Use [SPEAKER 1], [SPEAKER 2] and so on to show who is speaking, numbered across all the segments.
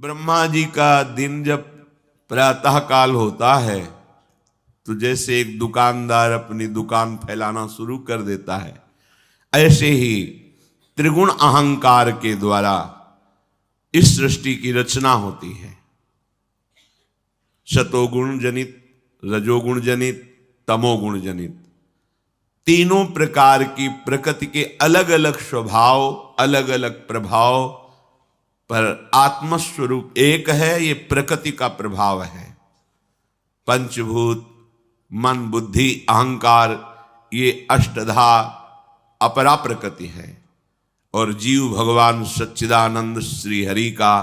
[SPEAKER 1] ब्रह्मा जी का दिन जब प्रातः काल होता है तो जैसे एक दुकानदार अपनी दुकान फैलाना शुरू कर देता है, ऐसे ही त्रिगुण अहंकार के द्वारा इस सृष्टि की रचना होती है। सतोगुण जनित, रजोगुण जनित, तमोगुण जनित, तीनों प्रकार की प्रकृति के अलग अलग स्वभाव, अलग अलग प्रभाव, पर आत्मस्वरूप एक है। ये प्रकृति का प्रभाव है। पंचभूत, मन, बुद्धि, अहंकार, ये अष्टधा अपरा प्रकृति है और जीव भगवान सच्चिदानंद श्री हरि का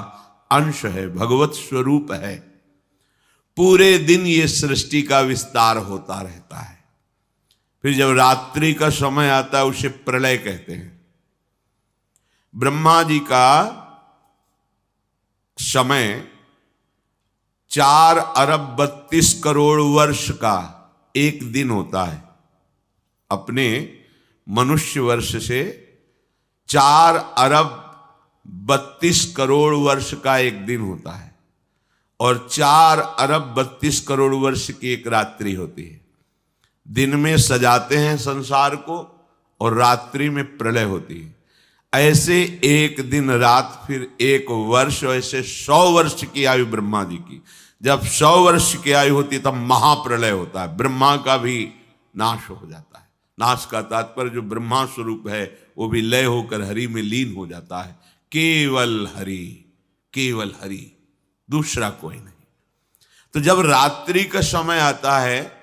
[SPEAKER 1] अंश है, भगवत स्वरूप है। पूरे दिन ये सृष्टि का विस्तार होता रहता है। फिर जब रात्रि का समय आता है उसे प्रलय कहते हैं। ब्रह्मा जी का समय 4 अरब 32 करोड़ वर्ष का एक दिन होता है। अपने मनुष्य वर्ष से 4 अरब 32 करोड़ वर्ष का एक दिन होता है और 4 अरब 32 करोड़ वर्ष की एक रात्रि होती है। दिन में सजाते हैं संसार को और रात्रि में प्रलय होती है। ऐसे एक दिन रात, फिर एक वर्ष, ऐसे 100 वर्ष की आयु ब्रह्मा जी की। जब 100 वर्ष की आयु होती है तब महाप्रलय होता है। ब्रह्मा का भी नाश हो जाता है। नाश का तात्पर्य जो ब्रह्मा स्वरूप है वो भी लय होकर हरि में लीन हो जाता है। केवल हरि, केवल हरि, दूसरा कोई नहीं। तो जब रात्रि का समय आता है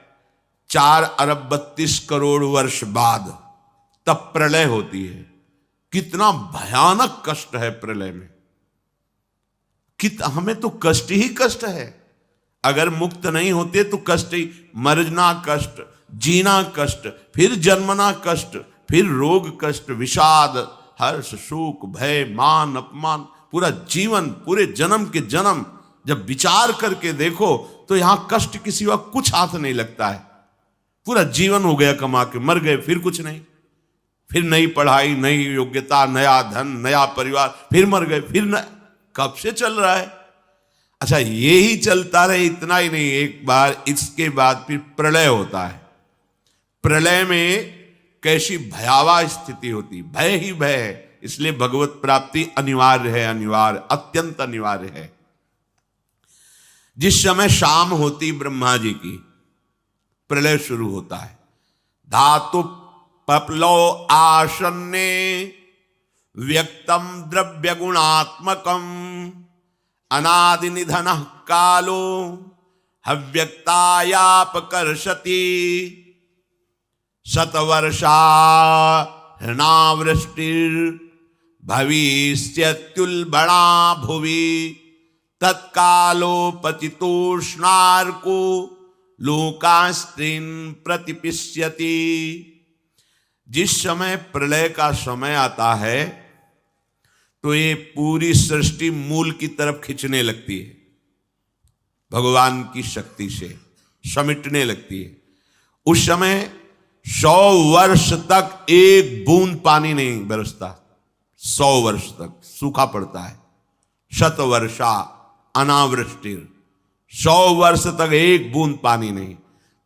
[SPEAKER 1] 4 अरब 32 करोड़ वर्ष बाद, तब प्रलय होती है। कितना भयानक कष्ट है प्रलय में। हमें तो कष्ट ही कष्ट है। अगर मुक्त नहीं होते तो कष्ट ही, मरना कष्ट, जीना कष्ट, फिर जन्मना कष्ट, फिर रोग कष्ट, विषाद, हर्ष, शोक, भय, मान, अपमान, पूरा जीवन, पूरे जन्म के जन्म जब विचार करके देखो तो यहां कष्ट के सिवा कुछ हाथ नहीं लगता है। पूरा जीवन हो गया कमा के, मर गए, फिर कुछ नहीं, फिर नई पढ़ाई, नई योग्यता, नया धन, नया परिवार, फिर मर गए, फिर कब से चल रहा है। अच्छा, ये ही चलता रहे, इतना ही नहीं, एक बार इसके बाद फिर प्रलय होता है। प्रलय में कैसी भयावह स्थिति होती, भय ही भय है। इसलिए भगवत प्राप्ति अनिवार्य है, अनिवार्य, अत्यंत अनिवार्य है। जिस समय शाम होती ब्रह्मा जी की, प्रलय शुरू होता है। धातु पपलो आसन्ने व्यक्तम द्रव्य गुणात्मकम अनादि निधन कालो हव्यक्तायापकर्षति शतवर्षा हृणावृष्टिर् भविष्यत्युल्बणा भुवि तत्कालोपचितोष्णार्को लोकास्त्रीन् प्रतिपिष्यति। जिस समय प्रलय का समय आता है तो ये पूरी सृष्टि मूल की तरफ खिंचने लगती है, भगवान की शक्ति से समेटने लगती है। उस समय 100 वर्ष तक एक बूंद पानी नहीं बरसता। 100 वर्ष तक सूखा पड़ता है। शतवर्षा अनावृष्टिर, 100 वर्ष तक एक बूंद पानी नहीं।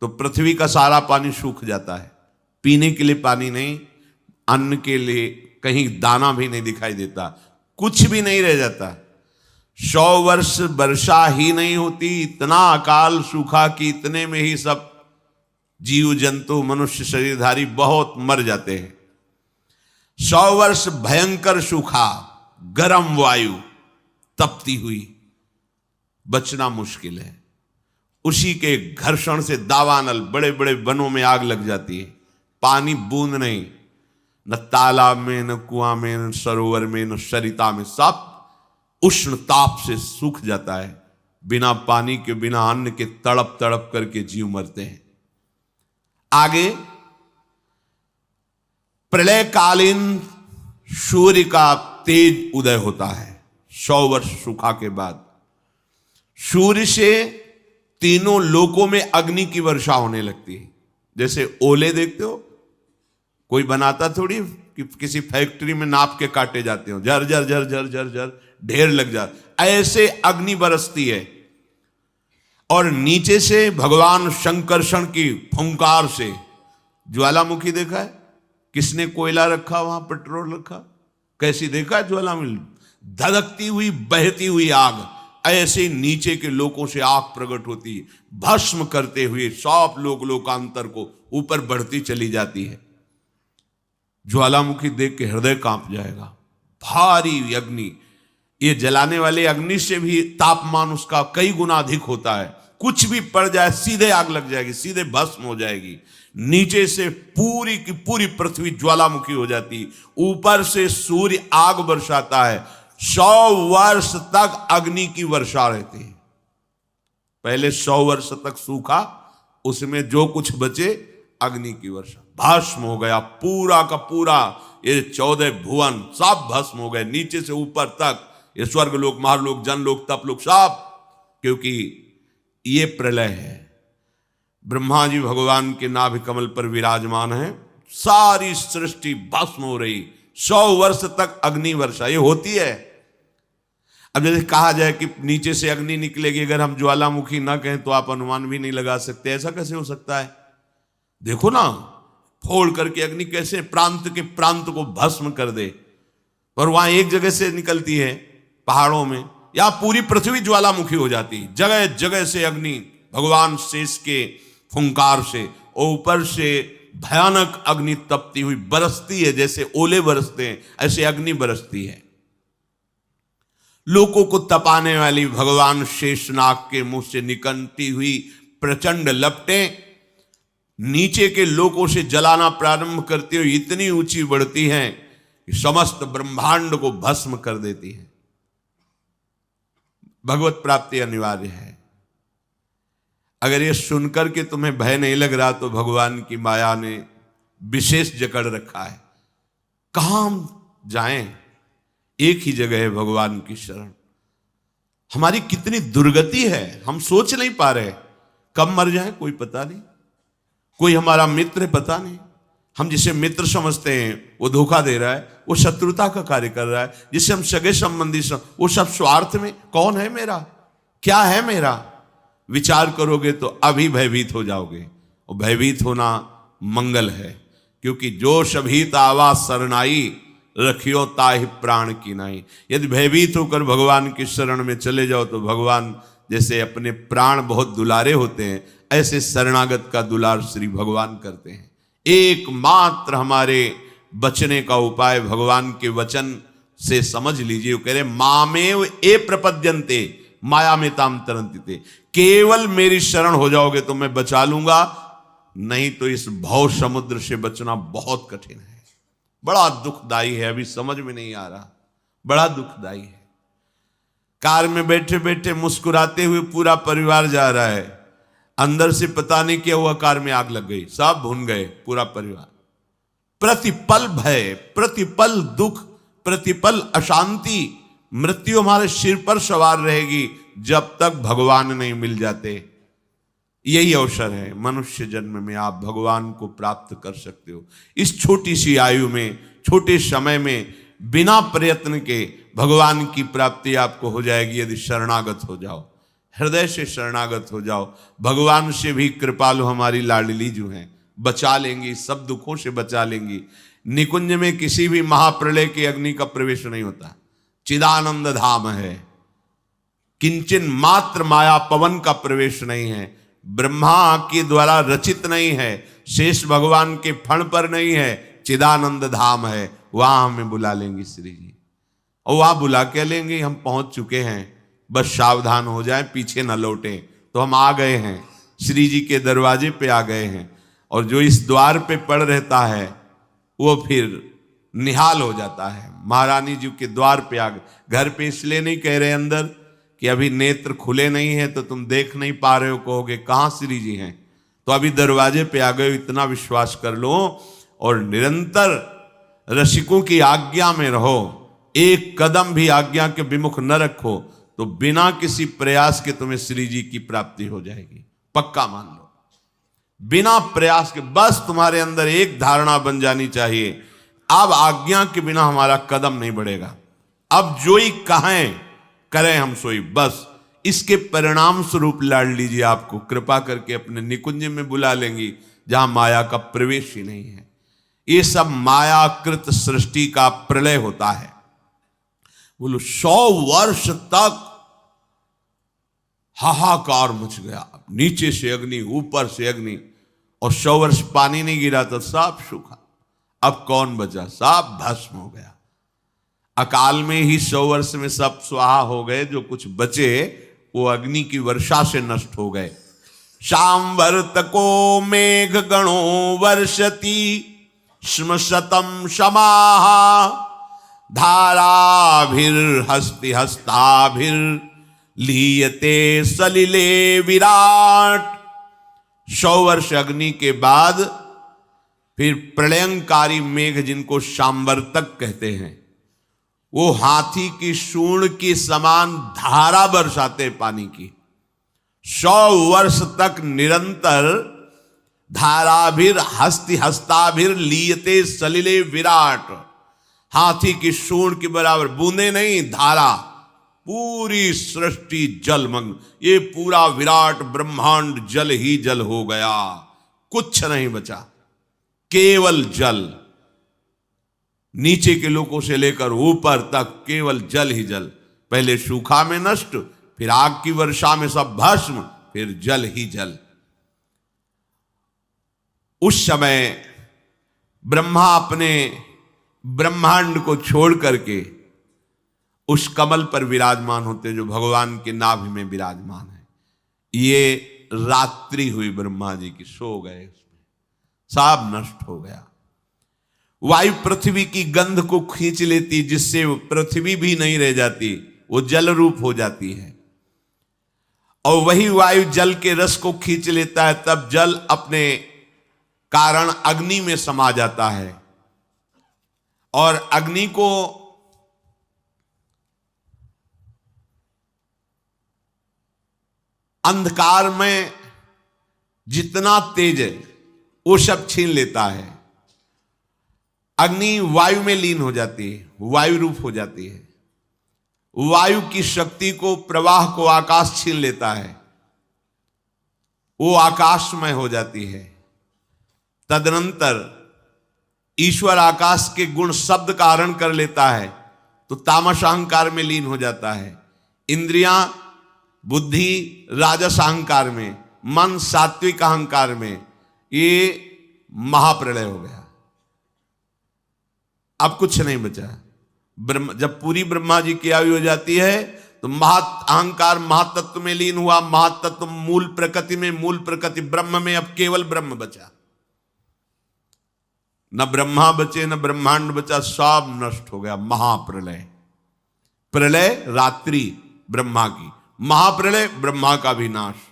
[SPEAKER 1] तो पृथ्वी का सारा पानी सूख जाता है। पीने के लिए पानी नहीं, अन्न के लिए कहीं दाना भी नहीं दिखाई देता, कुछ भी नहीं रह जाता। 100 वर्ष वर्षा ही नहीं होती, इतना अकाल सूखा कि इतने में ही सब जीव जंतु, मनुष्य शरीरधारी बहुत मर जाते हैं। 100 वर्ष भयंकर सूखा, गर्म वायु तपती हुई, बचना मुश्किल है। उसी के घर्षण से दावानल, बड़े बड़े वनों में आग लग जाती है। पानी बूंद नहीं, न तालाब में, न कुआं में, न सरोवर में, न सरिता में, सब उष्ण ताप से सूख जाता है। बिना पानी के, बिना अन्न के तड़प तड़प करके जीव मरते हैं। आगे प्रलयकालीन सूर्य का तेज उदय होता है। 100 वर्ष सूखा के बाद सूर्य से तीनों लोकों में अग्नि की वर्षा होने लगती है। जैसे ओले देखते हो, कोई बनाता थोड़ी, कि किसी फैक्ट्री में नाप के काटे जाते हो, झर झर झर झर झर झर ढेर लग जाता, ऐसे अग्नि बरसती है। और नीचे से भगवान शंकरषण की फुंकार से, ज्वालामुखी देखा है? किसने कोयला रखा वहां, पेट्रोल रखा? कैसी देखा है ज्वालामुखी? धधकती हुई बहती हुई आग, ऐसे नीचे के लोगों से आग प्रकट होती है, भस्म करते हुए सब लोकांतर को ऊपर बढ़ती चली जाती है। ज्वालामुखी देख के हृदय कांप जाएगा। भारी अग्नि, ये जलाने वाले अग्नि से भी तापमान उसका कई गुना अधिक होता है। कुछ भी पड़ जाए सीधे आग लग जाएगी, सीधे भस्म हो जाएगी। नीचे से पूरी की पूरी पृथ्वी ज्वालामुखी हो जाती, ऊपर से सूर्य आग बरसाता है। 100 वर्ष तक अग्नि की वर्षा रहती है। पहले 100 वर्ष तक सूखा, उसमें जो कुछ बचे अग्नि की वर्षा, भस्म हो गया पूरा का पूरा। ये 14 भुवन सब भस्म हो गए, नीचे से ऊपर तक। ये स्वर्ग लोक, महालोक, जनलोक, तपलोक सब, क्योंकि ये प्रलय है। ब्रह्मा जी भगवान के नाभि कमल पर विराजमान है, सारी सृष्टि भस्म हो रही, 100 वर्ष तक अग्नि वर्षा ये होती है। अब जैसे कहा जाए कि नीचे से अग्नि निकलेगी, अगर हम ज्वालामुखी ना कहें तो आप अनुमान भी नहीं लगा सकते। ऐसा कैसे हो सकता है? देखो ना, फोड़ करके अग्नि कैसे प्रांत के प्रांत को भस्म कर दे। और वहां एक जगह से निकलती है पहाड़ों में, या पूरी पृथ्वी ज्वालामुखी हो जाती, जगह जगह से अग्नि भगवान शेष के फुंकार से, और ऊपर से भयानक अग्नि तपती हुई बरसती है, जैसे ओले बरसते हैं ऐसे अग्नि बरसती है। लोगों को तपाने वाली भगवान शेषनाग के मुंह से निकलती हुई प्रचंड लपटें नीचे के लोगों से जलाना प्रारंभ करती हुई इतनी ऊंची बढ़ती हैं कि समस्त ब्रह्मांड को भस्म कर देती है। भगवत प्राप्ति अनिवार्य है। अगर ये सुनकर के तुम्हें भय नहीं लग रहा तो भगवान की माया ने विशेष जकड़ रखा है। कहां हम जाएं? एक ही जगह है भगवान की शरण। हमारी कितनी दुर्गति है, हम सोच नहीं पा रहे। कब मर जाए कोई पता नहीं, कोई हमारा मित्र पता नहीं। हम जिसे मित्र समझते हैं वो धोखा दे रहा है, वो शत्रुता का कार्य कर रहा है। जिसे हम सगे संबंधी वो सब स्वार्थ में। कौन है मेरा, क्या है मेरा? विचार करोगे तो अभी भयभीत हो जाओगे, और भयभीत होना मंगल है। क्योंकि जो शभीत आवा सरनाई, रखियो ताहि प्राण की नाई। यदि भयभीत होकर भगवान की शरण में चले जाओ तो भगवान जैसे अपने प्राण बहुत दुलारे होते हैं, ऐसे शरणागत का दुलार श्री भगवान करते हैं। एकमात्र हमारे बचने का उपाय भगवान के वचन से समझ लीजिए। वो कह रहे मामेव ए प्रपद्यन्ते माया में ताम तरंती। केवल मेरी शरण हो जाओगे तो मैं बचा लूंगा, नहीं तो इस भव समुद्र से बचना बहुत कठिन है। बड़ा दुखदाई है, अभी समझ में नहीं आ रहा, बड़ा दुखदाई है। कार में बैठे बैठे मुस्कुराते हुए पूरा परिवार जा रहा है, अंदर से पता नहीं क्या हुआ, कार में आग लग गई, सब भुन गए पूरा परिवार। प्रतिपल भय, प्रतिपल दुख, प्रतिपल अशांति, मृत्यु हमारे सिर पर सवार रहेगी जब तक भगवान नहीं मिल जाते। यही अवसर है, मनुष्य जन्म में आप भगवान को प्राप्त कर सकते हो। इस छोटी सी आयु में, छोटे समय में, बिना प्रयत्न के भगवान की प्राप्ति आपको हो जाएगी यदि शरणागत हो जाओ, हृदय से शरणागत हो जाओ। भगवान से भी कृपालु हमारी लाडली जो हैं, बचा लेंगी, सब दुखों से बचा लेंगी। निकुंज में किसी भी महाप्रलय की अग्नि का प्रवेश नहीं होता, चिदानंद धाम है। किंचन मात्र माया पवन का प्रवेश नहीं है, ब्रह्मा के द्वारा रचित नहीं है, शेष भगवान के फण पर नहीं है, चिदानंद धाम है। वहां हमें बुला लेंगी श्री जी, और वहां बुला के लेंगे। हम पहुंच चुके हैं, बस सावधान हो जाएं, पीछे न लौटें। तो हम आ गए हैं, श्री जी के दरवाजे पे आ गए हैं। और जो इस द्वार पे पड़ रहता है वो फिर निहाल हो जाता है। महारानी जी के द्वार पे आ गए। घर पे इसलिए नहीं कह रहे अंदर कि अभी नेत्र खुले नहीं है तो तुम देख नहीं पा रहे हो, कहोगे कहाँ श्री जी हैं। तो अभी दरवाजे पे आ गए, इतना विश्वास कर लो। और निरंतर रसिकों की आज्ञा में रहो, एक कदम भी आज्ञा के विमुख न रखो, तो बिना किसी प्रयास के तुम्हें श्री जी की प्राप्ति हो जाएगी। पक्का मान लो, बिना प्रयास के। बस तुम्हारे अंदर एक धारणा बन जानी चाहिए, अब आज्ञा के बिना हमारा कदम नहीं बढ़ेगा, अब जो ही कहें करें हम सोई, बस इसके परिणाम स्वरूप लाडली जी आपको कृपा करके अपने निकुंज में बुला लेंगी, जहां माया का प्रवेश ही नहीं है। ये सब मायाकृत सृष्टि का प्रलय होता है। बोलो 100 वर्ष तक हाहाकार मच गया, नीचे से अग्नि ऊपर से अग्नि, और 100 वर्ष पानी नहीं गिरा तो सब सूखा। अब कौन बचा? सब भस्म हो गया। अकाल में ही 100 वर्ष में सब स्वाहा हो गए, जो कुछ बचे वो अग्नि की वर्षा से नष्ट हो गए। शांवर्तको मेघ गणो वर्षति श्मशतम समाहा धाराभिर्हस्ति हस्ताभिर लीयते सलिले विराट। 100 वर्ष अग्नि के बाद फिर प्रलयंकारी मेघ, जिनको शांवर्तक कहते हैं, वो हाथी की सूंड की समान धारा बरसाते पानी की। 100 वर्ष तक निरंतर धाराभिर हस्ति हस्ताभिर लीयते सलिले विराट, हाथी की सूंड के बराबर बूंदे नहीं, धारा, पूरी सृष्टि जलमग्न। ये पूरा विराट ब्रह्मांड जल ही जल हो गया, कुछ नहीं बचा, केवल जल। नीचे के लोगों से लेकर ऊपर तक केवल जल ही जल। पहले सूखा में नष्ट, फिर आग की वर्षा में सब भस्म, फिर जल ही जल। उस समय ब्रह्मा अपने ब्रह्मांड को छोड़ करके उस कमल पर विराजमान होते जो भगवान के नाभि में विराजमान है। ये रात्रि हुई ब्रह्मा जी की, सो गए, उसमें सब नष्ट हो गया। वायु पृथ्वी की गंध को खींच लेती, जिससे वो पृथ्वी भी नहीं रह जाती, वो जल रूप हो जाती है। और वही वायु जल के रस को खींच लेता है, तब जल अपने कारण अग्नि में समा जाता है, और अग्नि को अंधकार में जितना तेज है वो सब छीन लेता है। अग्नि वायु में लीन हो जाती है, वायु रूप हो जाती है। वायु की शक्ति को, प्रवाह को आकाश छीन लेता है, वो आकाशमय हो जाती है। तदनंतर ईश्वर आकाश के गुण शब्द का हरण कर लेता है, तो तामस अहंकार में लीन हो जाता है। इंद्रियां, बुद्धि राजस अहंकार में, मन सात्विक अहंकार में, ये महाप्रलय हो गया। अब कुछ नहीं बचा। जब पूरी ब्रह्मा जी की आयु हो जाती है तो अहंकार महातत्व में लीन हुआ, महातत्व मूल प्रकृति में, मूल प्रकृति ब्रह्म में, अब केवल ब्रह्म बचा। न ब्रह्मा बचे न ब्रह्मांड बचा, सब नष्ट हो गया। महाप्रलय, प्रलय रात्रि ब्रह्मा की, महाप्रलय ब्रह्मा का विनाश।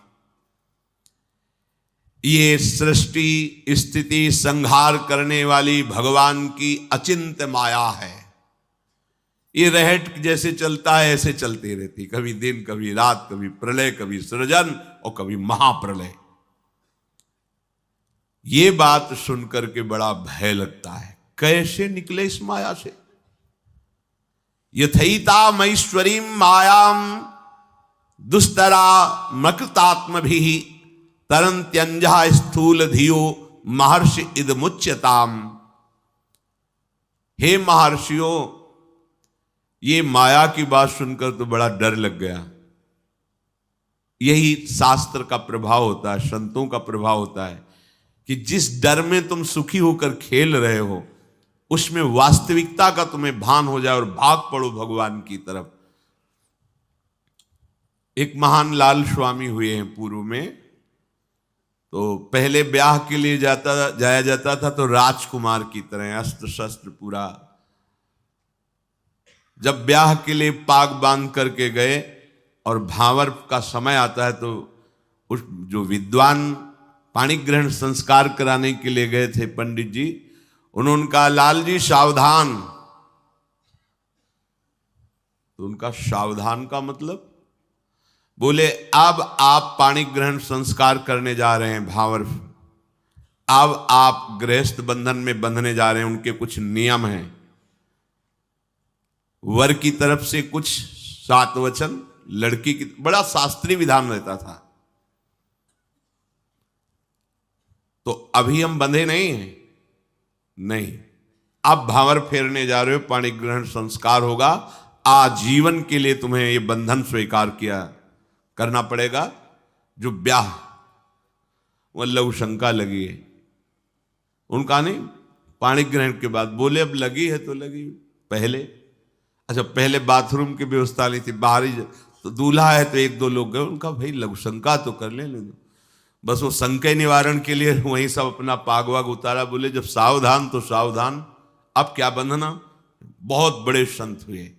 [SPEAKER 1] ये सृष्टि स्थिति संहार करने वाली भगवान की अचिंत्य माया है। ये रहट जैसे चलता है ऐसे चलती रहती, कभी दिन कभी रात, कभी प्रलय कभी सृजन और कभी महाप्रलय। ये बात सुनकर के बड़ा भय लगता है, कैसे निकले इस माया से। यथैता मईश्वरी मायाम दुस्तरा मकृतात्म भी तरंत्यंजा स्थूल धियो महर्षि इदमुच्यताम। हे महर्षियों, ये माया की बात सुनकर तो बड़ा डर लग गया। यही शास्त्र का प्रभाव होता है, संतों का प्रभाव होता है कि जिस डर में तुम सुखी होकर खेल रहे हो, उसमें वास्तविकता का तुम्हें भान हो जाए और भाग पड़ो भगवान की तरफ। एक महान लाल स्वामी हुए हैं पूर्व में, तो पहले ब्याह के लिए जाया जाता था तो राजकुमार की तरह अस्त्र शस्त्र पूरा। जब ब्याह के लिए पाग बांध करके गए और भावर का समय आता है तो उस जो विद्वान पाणी ग्रहण संस्कार कराने के लिए गए थे पंडित जी, उन्होंने कहा लाल जी सावधान। तो उनका सावधान का मतलब, बोले अब आप पाणी ग्रहण संस्कार करने जा रहे हैं भावर, अब आप गृहस्थ बंधन में बंधने जा रहे हैं, उनके कुछ नियम हैं। वर की तरफ से कुछ 7 वचन, लड़की की बड़ा शास्त्रीय विधान रहता था। तो अभी हम बंधे नहीं हैं, नहीं, अब भावर फेरने जा रहे हो, पाणी ग्रहण संस्कार होगा, आजीवन के लिए तुम्हें ये बंधन स्वीकार किया करना पड़ेगा। जो ब्याह वो लघु शंका लगी है, उनका नहीं, पाणी ग्रहण के बाद बोले अब लगी है तो लगी। पहले अच्छा, पहले बाथरूम की व्यवस्था नहीं थी, बाहरी तो दूल्हा है तो 1-2 लोग गए, उनका भाई लघु शंका तो कर ले दो, बस वो संकय निवारण के लिए वहीं सब अपना पाग वाग उतारा। बोले जब सावधान तो सावधान, अब क्या बंधना। बहुत बड़े संत हुए।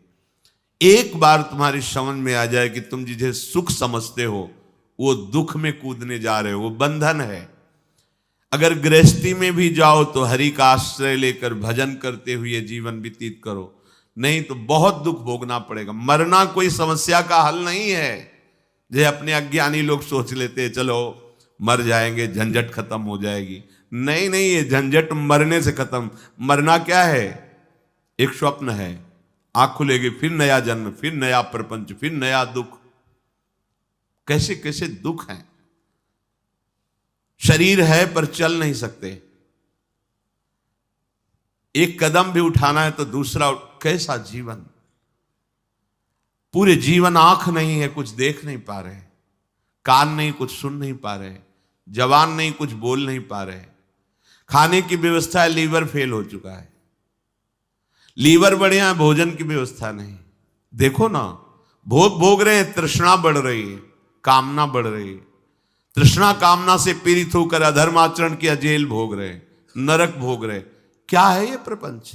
[SPEAKER 1] एक बार तुम्हारी समझ में आ जाए कि तुम जिसे सुख समझते हो वो दुख में कूदने जा रहे हो, वो बंधन है। अगर गृहस्थी में भी जाओ तो हरि का आश्रय लेकर भजन करते हुए जीवन व्यतीत करो, नहीं तो बहुत दुख भोगना पड़ेगा। मरना कोई समस्या का हल नहीं है। जो अपने अज्ञानी लोग सोच लेते हैं चलो मर जाएंगे, झंझट खत्म हो जाएगी। नहीं नहीं, ये झंझट मरने से खत्म। मरना क्या है? एक स्वप्न है, आंख खुलेगी फिर नया जन्म, फिर नया प्रपंच, फिर नया दुख। कैसे कैसे दुख हैं। शरीर है पर चल नहीं सकते, एक कदम भी उठाना है तो दूसरा। कैसा जीवन, पूरे जीवन आंख नहीं है, कुछ देख नहीं पा रहे, कान नहीं, कुछ सुन नहीं पा रहे, जवान नहीं, कुछ बोल नहीं पा रहे। खाने की व्यवस्था है, लीवर फेल हो चुका है। लीवर बढ़िया है, भोजन की व्यवस्था नहीं। देखो ना, भोग भोग रहे हैं, तृष्णा बढ़ रही है, कामना बढ़ रही है। तृष्णा कामना से पीड़ित होकर अधर्म आचरण किया, जेल भोग रहे, नरक भोग रहे। क्या है ये प्रपंच?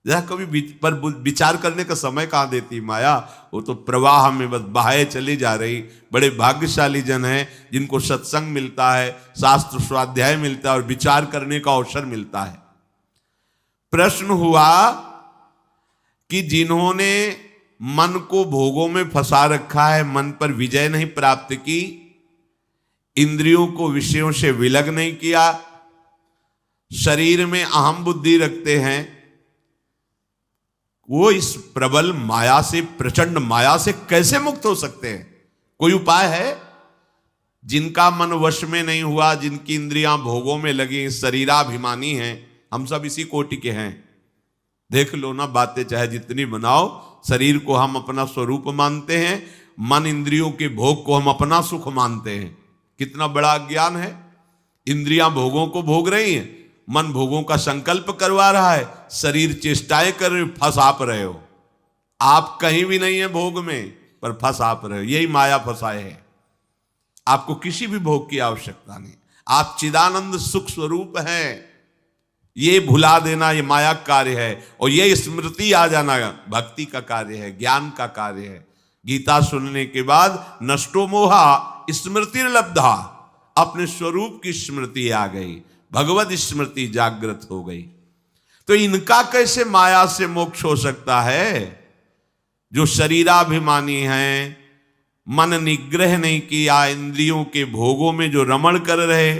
[SPEAKER 1] जरा कभी पर विचार करने का समय कहां देती माया। वो तो प्रवाह में बस बहाए चली जा रही। बड़े भाग्यशाली जन हैं जिनको सत्संग मिलता है, शास्त्र स्वाध्याय मिलता है और विचार करने का अवसर मिलता है। प्रश्न हुआ कि जिन्होंने मन को भोगों में फंसा रखा है, मन पर विजय नहीं प्राप्त की, इंद्रियों को विषयों से विलग नहीं किया, शरीर में अहम बुद्धि रखते हैं, वो इस प्रबल माया से, प्रचंड माया से कैसे मुक्त हो सकते हैं? कोई उपाय है? जिनका मन वश में नहीं हुआ, जिनकी इंद्रियां भोगों में लगी, शरीराभिमानी हैं, हम सब इसी कोटि के हैं। देख लो ना, बातें चाहे जितनी बनाओ, शरीर को हम अपना स्वरूप मानते हैं, मन इंद्रियों के भोग को हम अपना सुख मानते हैं। कितना बड़ा अज्ञान है। इंद्रियां भोगों को भोग रही हैं, मन भोगों का संकल्प करवा रहा है, शरीर चेष्टाएं कर रहे, फंस आप रहे हो। आप कहीं भी नहीं है भोग में, पर फंस आप रहे हो। यही माया फंसाए है। आपको किसी भी भोग की आवश्यकता नहीं, आप चिदानंद सुख स्वरूप हैं। ये भुला देना ये माया कार्य है, और ये स्मृति आ जाना भक्ति का कार्य है, ज्ञान का कार्य है। गीता सुनने के बाद नष्टो मोहा स्मृति लब्धा, अपने स्वरूप की स्मृति आ गई, भगवत स्मृति जागृत हो गई। तो इनका कैसे माया से मोक्ष हो सकता है? जो शरीराभिमानी हैं, मन निग्रह नहीं किया, इंद्रियों के भोगों में जो रमण कर रहे,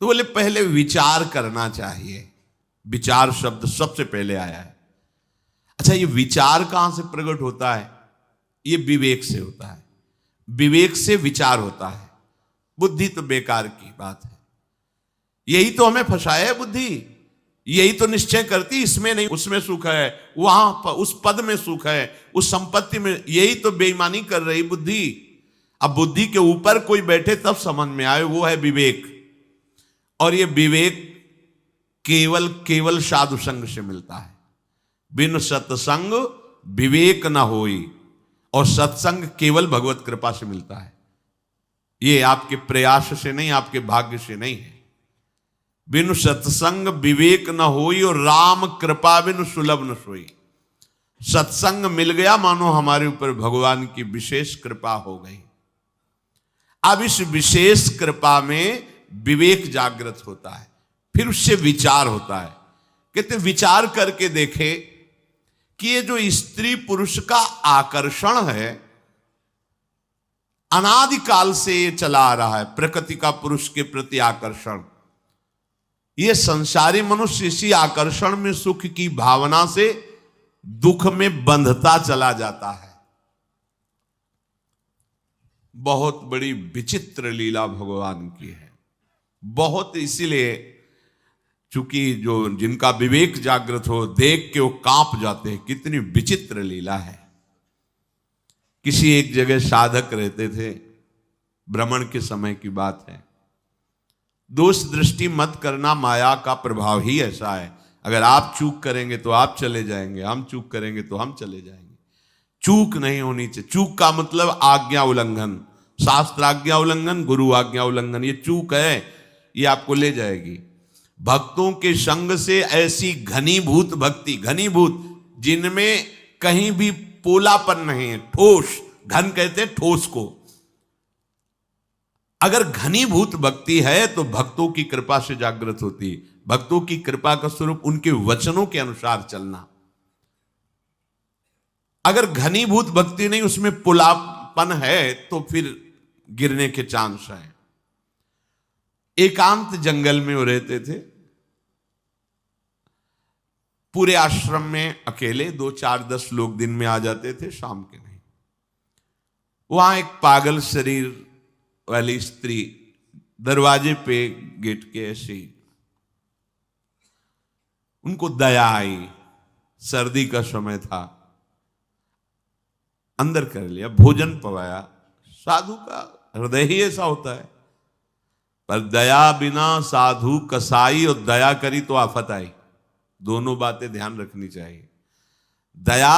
[SPEAKER 1] तो बोले पहले विचार करना चाहिए। विचार शब्द सबसे पहले आया है। अच्छा, ये विचार कहां से प्रकट होता है? ये विवेक से होता है। विवेक से विचार होता है। बुद्धि तो बेकार की बात है। यही तो हमें फंसाया है बुद्धि। यही तो निश्चय करती इसमें नहीं, उसमें सुख है, वहां उस पद में सुख है, उस संपत्ति में। यही तो बेईमानी कर रही बुद्धि। अब बुद्धि के ऊपर कोई बैठे तब समझ में आए, वो है विवेक। और ये विवेक केवल साधु संग से मिलता है। बिन सत्संग विवेक न होई, और सत्संग केवल भगवत कृपा से मिलता है। ये आपके प्रयास से नहीं, आपके भाग्य से नहीं है। बिन सत्संग विवेक न होई, और राम कृपा बिन सुलभ न सोई। सत्संग मिल गया, मानो हमारे ऊपर भगवान की विशेष कृपा हो गई। अब इस विशेष कृपा में विवेक जागृत होता है, फिर उससे विचार होता है। कहते विचार करके देखे कि ये जो स्त्री पुरुष का आकर्षण है, अनादिकाल से ये चला आ रहा है, प्रकृति का पुरुष के प्रति आकर्षण। ये संसारी मनुष्य इसी आकर्षण में सुख की भावना से दुख में बंधता चला जाता है। बहुत बड़ी विचित्र लीला भगवान की है, बहुत। इसीलिए चूंकि जो जिनका विवेक जागृत हो देख के वो कांप जाते हैं, कितनी विचित्र लीला है। किसी एक जगह साधक रहते थे, भ्रमण के समय की बात है। दोष दृष्टि मत करना, माया का प्रभाव ही ऐसा है। अगर आप चूक करेंगे तो आप चले जाएंगे, हम चूक करेंगे तो हम चले जाएंगे। चूक नहीं होनी चाहिए। चूक का मतलब आज्ञा उल्लंघन, शास्त्र आज्ञा उल्लंघन, गुरु आज्ञा उल्लंघन, ये चूक है, ये आपको ले जाएगी। भक्तों के संग से ऐसी घनीभूत भक्ति, घनीभूत जिनमें कहीं भी पोलापन नहीं है, ठोस, घन कहते हैं ठोस को। अगर घनीभूत भक्ति है तो भक्तों की कृपा से जागृत होती। भक्तों की कृपा का स्वरूप उनके वचनों के अनुसार चलना। अगर घनीभूत भक्ति नहीं, उसमें पुलापन है, तो फिर गिरने के चांस है। एकांत जंगल में वो रहते थे, पूरे आश्रम में अकेले, 2, 4, 10 लोग दिन में आ जाते थे, शाम के नहीं। वहां एक पागल शरीर वाली स्त्री दरवाजे पे गेट के ऐसे, उनको दया आई, सर्दी का समय था, अंदर कर लिया, भोजन पवाया। साधु का हृदय ही ऐसा होता है। पर दया बिना साधु कसाई, और दया करी तो आफत आई। दोनों बातें ध्यान रखनी चाहिए। दया,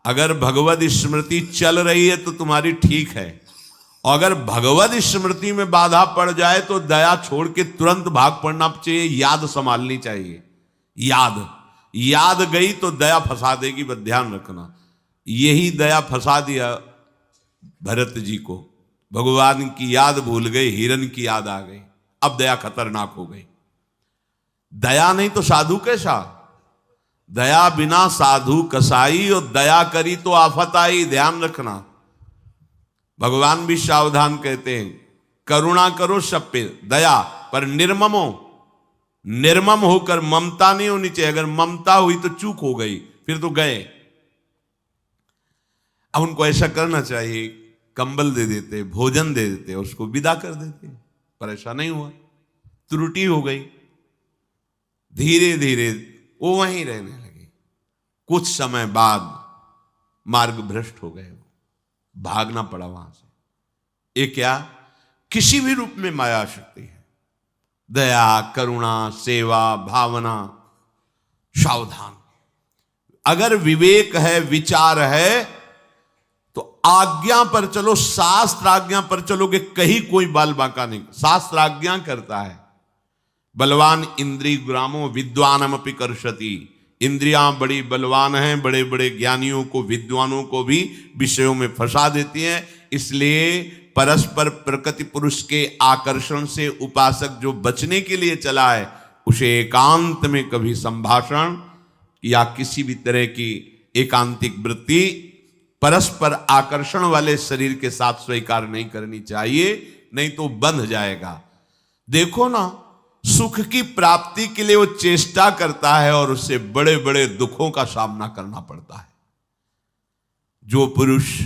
[SPEAKER 1] अगर भगवत स्मृति चल रही है तो तुम्हारी ठीक है, और अगर भगवत स्मृति में बाधा पड़ जाए तो दया छोड़ के तुरंत भाग पड़ना चाहिए। याद संभालनी चाहिए। याद गई तो दया फंसा देगी, बस ध्यान रखना। यही दया फंसा दिया भरत जी को। भगवान की याद भूल गए, हिरण की याद आ गई, अब दया खतरनाक हो गई। दया नहीं तो साधु कैसा? दया बिना साधु कसाई, और दया करी तो आफत आई, ध्यान रखना। भगवान भी सावधान कहते हैं, करुणा करो सब पे, दया पर निर्मम होकर, ममता नहीं होनी चाहिए। अगर ममता हुई तो चूक हो गई, फिर तो गए। अब उनको ऐसा करना चाहिए, कंबल दे देते, भोजन दे देते, उसको विदा कर देते, पर ऐसा नहीं हुआ, त्रुटि हो गई। धीरे धीरे वो वहीं रहने लगे। कुछ समय बाद मार्ग भ्रष्ट हो गए, भागना पड़ा वहां से। ये क्या? किसी भी रूप में माया शक्ति है। दया, करुणा, सेवा, भावना, सावधान। अगर विवेक है, विचार है, तो आज्ञा पर चलो, शास्त्र आज्ञा पर चलोगे, कहीं कोई बाल बांका नहीं। शास्त्र आज्ञा करता है, बलवान इंद्रिय ग्रामो विद्वानमपि कर्षति। इंद्रियां बड़ी बलवान हैं, बड़े बड़े ज्ञानियों को, विद्वानों को भी विषयों में फंसा देती हैं। इसलिए परस्पर प्रकृति पुरुष के आकर्षण से उपासक जो बचने के लिए चला है, उसे एकांत में कभी संभाषण या किसी भी तरह की एकांतिक वृत्ति परस्पर आकर्षण वाले शरीर के साथ स्वीकार नहीं करनी चाहिए, नहीं तो बंध जाएगा। देखो ना, सुख की प्राप्ति के लिए वो चेष्टा करता है और उससे बड़े बड़े दुखों का सामना करना पड़ता है। जो पुरुष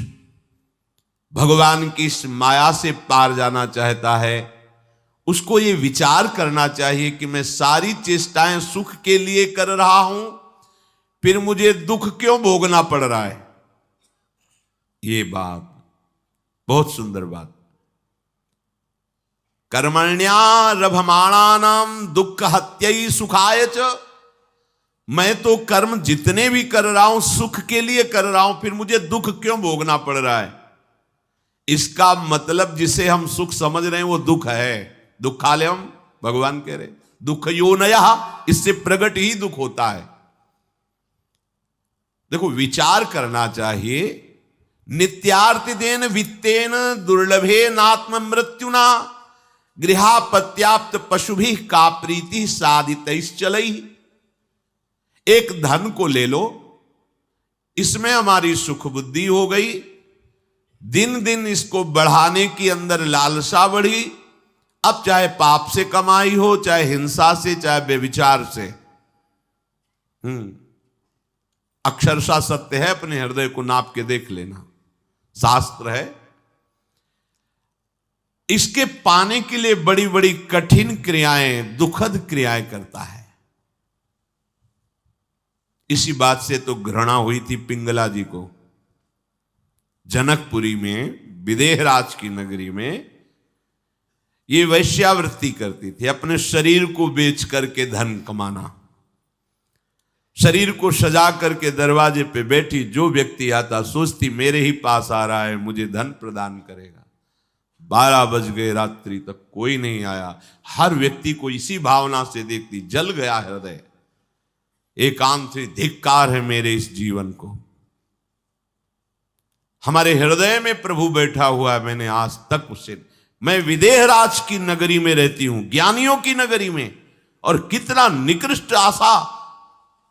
[SPEAKER 1] भगवान की इस माया से पार जाना चाहता है, उसको ये विचार करना चाहिए कि मैं सारी चेष्टाएं सुख के लिए कर रहा हूं, फिर मुझे दुख क्यों भोगना पड़ रहा है। ये बात बहुत सुंदर बात। कर्मण्यारभमाणानां दुख हत्यै सुखाय च। मैं तो कर्म जितने भी कर रहा हूं सुख के लिए कर रहा हूं, फिर मुझे दुख क्यों भोगना पड़ रहा है। इसका मतलब जिसे हम सुख समझ रहे हैं वो दुख है। दुखालयम, भगवान कह रहे दुख योनयः, इससे प्रकट ही दुख होता है। देखो, विचार करना चाहिए। नित्यार्थितेन वित्तेन दुर्लभे नात्म मृत्युना गृहापत्याप्त पशुभिः का प्रीति साधितैश्चलैः। एक धन को ले लो, इसमें हमारी सुख बुद्धि हो गई, दिन दिन इसको बढ़ाने की अंदर लालसा बढ़ी। अब चाहे पाप से कमाई हो, चाहे हिंसा से, चाहे व्यभिचार से, अक्षरशः सत्य है, अपने हृदय को नाप के देख लेना, शास्त्र है। इसके पाने के लिए बड़ी बड़ी कठिन क्रियाएं, दुखद क्रियाएं करता है। इसी बात से तो घृणा हुई थी पिंगला जी को। जनकपुरी में, विदेहराज की नगरी में ये वैश्यावृत्ति करती थी, अपने शरीर को बेच करके धन कमाना। शरीर को सजा करके दरवाजे पे बैठी, जो व्यक्ति आता सोचती मेरे ही पास आ रहा है, मुझे धन प्रदान करेगा। 12 बज गए रात्रि तक कोई नहीं आया। हर व्यक्ति को इसी भावना से देखती, जल गया हृदय, एकांत से धिक्कार है मेरे इस जीवन को। हमारे हृदय में प्रभु बैठा हुआ है, मैंने आज तक उससे, मैं विदेहराज की नगरी में रहती हूं, ज्ञानियों की नगरी में, और कितना निकृष्ट आशा,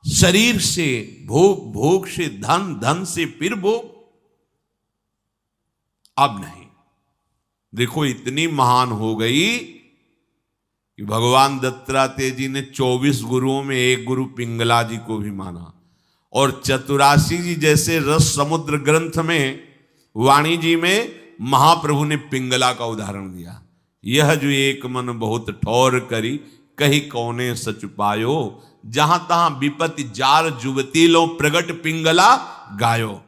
[SPEAKER 1] शरीर से भोग, भोग से धन, धन से फिर भोग। अब नहीं, देखो इतनी महान हो गई कि भगवान दत्तात्रेय जी ने 24 गुरुओं में एक गुरु पिंगला जी को भी माना। और चतुरासी जी जैसे रस समुद्र ग्रंथ में, वाणी जी में महाप्रभु ने पिंगला का उदाहरण दिया। यह जो एक मन बहुत ठौर करी, कही कौने सच पायो, जहां तहां विपत्ति जार जुवती लो, प्रगट पिंगला गायो।